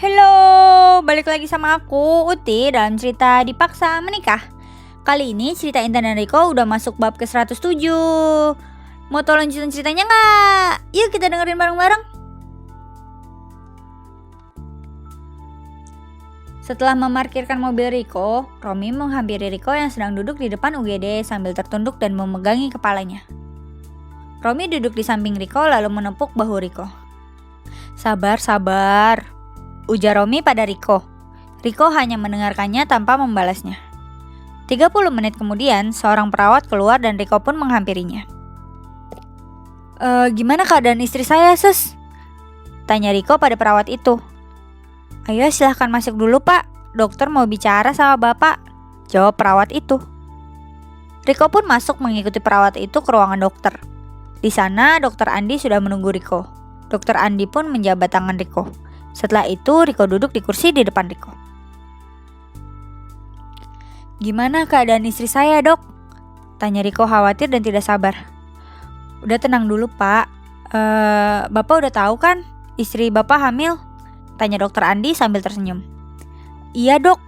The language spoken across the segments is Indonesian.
Halo, balik lagi sama aku, Uti, dalam cerita Dipaksa Menikah. Kali ini cerita Intan dan Riko udah masuk bab ke 107. Mau tolong lanjutin ceritanya nggak? Yuk kita dengerin bareng-bareng. Setelah memarkirkan mobil Riko, Romi menghampiri Riko yang sedang duduk di depan UGD sambil tertunduk dan memegangi kepalanya. Romi duduk di samping Riko lalu menepuk bahu Riko. Sabar, ujar Romi pada Riko. Riko hanya mendengarkannya tanpa membalasnya. 30 menit kemudian, seorang perawat keluar dan Riko pun menghampirinya. Gimana keadaan istri saya, Sus? Tanya Riko pada perawat itu. Ayo silahkan masuk dulu, Pak. Dokter mau bicara sama Bapak, jawab perawat itu. Riko pun masuk mengikuti perawat itu ke ruangan dokter. Di sana, Dokter Andi sudah menunggu Riko. Dokter Andi pun menjabat tangan Riko. Setelah itu, Riko duduk di kursi di depan Riko. Gimana keadaan istri saya, Dok? Tanya Riko khawatir dan tidak sabar. Udah tenang dulu, Pak. Bapak udah tahu kan istri Bapak hamil? Tanya Dokter Andi sambil tersenyum. Iya, Dok.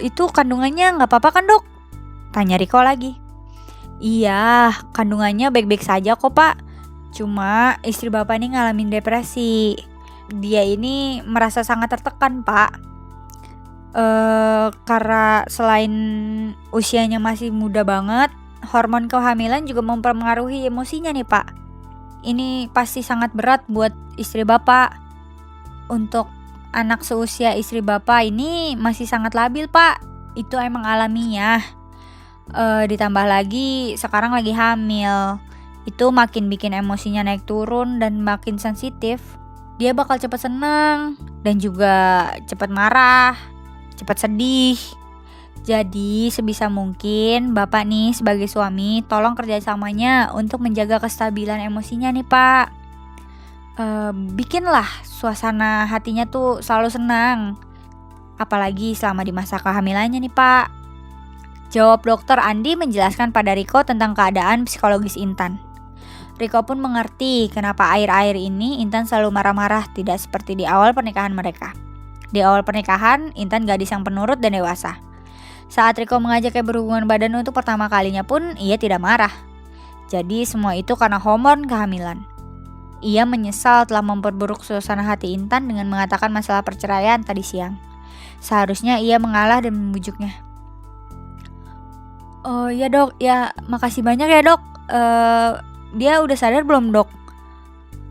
Itu kandungannya nggak apa-apa kan, Dok? Tanya Riko lagi. Iya, kandungannya baik-baik saja kok, Pak. Cuma istri Bapak ini ngalamin depresi. Dia ini merasa sangat tertekan, Pak. Karena selain usianya masih muda banget, hormon kehamilan juga mempengaruhi emosinya nih, Pak. Ini pasti sangat berat buat istri Bapak. Untuk anak seusia istri Bapak ini masih sangat labil, Pak. Itu emang alamiah. Ditambah lagi sekarang lagi hamil. Itu makin bikin emosinya naik turun dan makin sensitif. Dia bakal cepat senang dan juga cepat marah, cepat sedih. Jadi sebisa mungkin Bapak nih sebagai suami tolong kerjasamanya untuk menjaga kestabilan emosinya nih, Pak. Bikinlah suasana hatinya tuh selalu senang. Apalagi selama di masa kehamilannya nih, Pak. Jawab Dokter Andi menjelaskan pada Riko tentang keadaan psikologis Intan. Riko pun mengerti kenapa akhir-akhir ini Intan selalu marah-marah, tidak seperti di awal pernikahan mereka. Di awal pernikahan, Intan gadis yang penurut dan dewasa. Saat Riko mengajaknya berhubungan badan untuk pertama kalinya pun, ia tidak marah. Jadi semua itu karena hormon kehamilan. Ia menyesal telah memperburuk suasana hati Intan dengan mengatakan masalah perceraian tadi siang. Seharusnya ia mengalah dan membujuknya. Oh ya, Dok, ya makasih banyak ya, Dok. Dia udah sadar belum, Dok?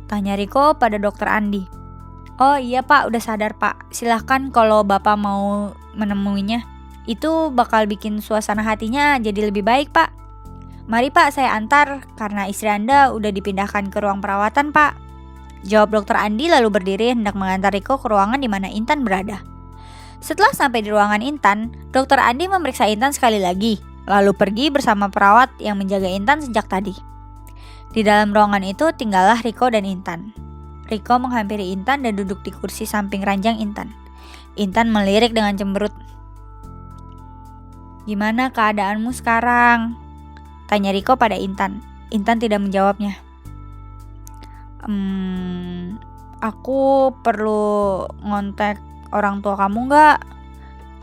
Tanya Riko pada Dokter Andi. Oh iya, Pak, udah sadar, Pak. Silahkan kalau Bapak mau menemuinya. Itu bakal bikin suasana hatinya jadi lebih baik, Pak. Mari, Pak, saya antar karena istri Anda udah dipindahkan ke ruang perawatan, Pak. Jawab Dokter Andi lalu berdiri hendak mengantar Riko ke ruangan di mana Intan berada. Setelah sampai di ruangan Intan, Dokter Andi memeriksa Intan sekali lagi, lalu pergi bersama perawat yang menjaga Intan sejak tadi. Di dalam ruangan itu tinggallah Riko dan Intan. Riko menghampiri Intan dan duduk di kursi samping ranjang Intan. Intan melirik dengan cemberut. Gimana keadaanmu sekarang? Tanya Riko pada Intan. Intan tidak menjawabnya. Aku perlu ngontak orang tua kamu nggak?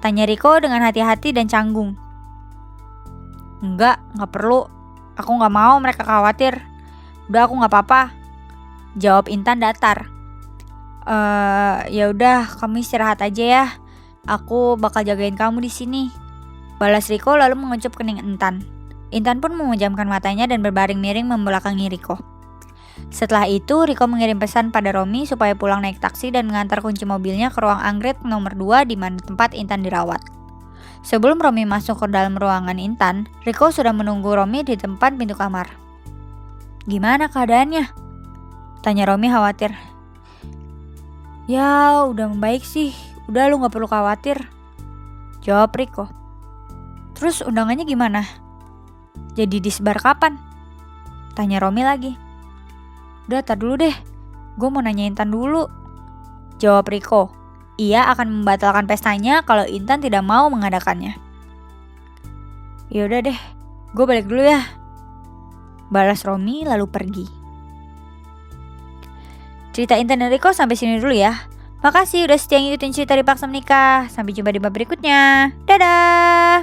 Tanya Riko dengan hati-hati dan canggung. Enggak perlu. Aku nggak mau mereka khawatir. Udah, aku nggak apa-apa. Jawab Intan datar. Ya udah, kamu istirahat aja ya. Aku bakal jagain kamu di sini. Balas Riko lalu mengecup kening Intan. Intan pun memejamkan matanya dan berbaring miring membelakangi Riko. Setelah itu, Riko mengirim pesan pada Romi supaya pulang naik taksi dan mengantar kunci mobilnya ke ruang anggrek nomor 2 di mana tempat Intan dirawat. Sebelum Romi masuk ke dalam ruangan Intan, Riko sudah menunggu Romi di depan pintu kamar. Gimana keadaannya? Tanya Romi khawatir. Ya udah membaik sih, udah lu gak perlu khawatir. Jawab Riko. Terus undangannya gimana? Jadi disebar kapan? Tanya Romi lagi. Udah, tar dulu deh, gue mau nanya Intan dulu. Jawab Riko. Ia akan membatalkan pestanya kalau Intan tidak mau mengadakannya. Yaudah deh, gue balik dulu ya. Balas Romi lalu pergi. Cerita Intan dan Riko sampai sini dulu ya. Makasih udah setia ngikutin cerita Dipaksa Menikah. Sampai jumpa di bab berikutnya. Dadah!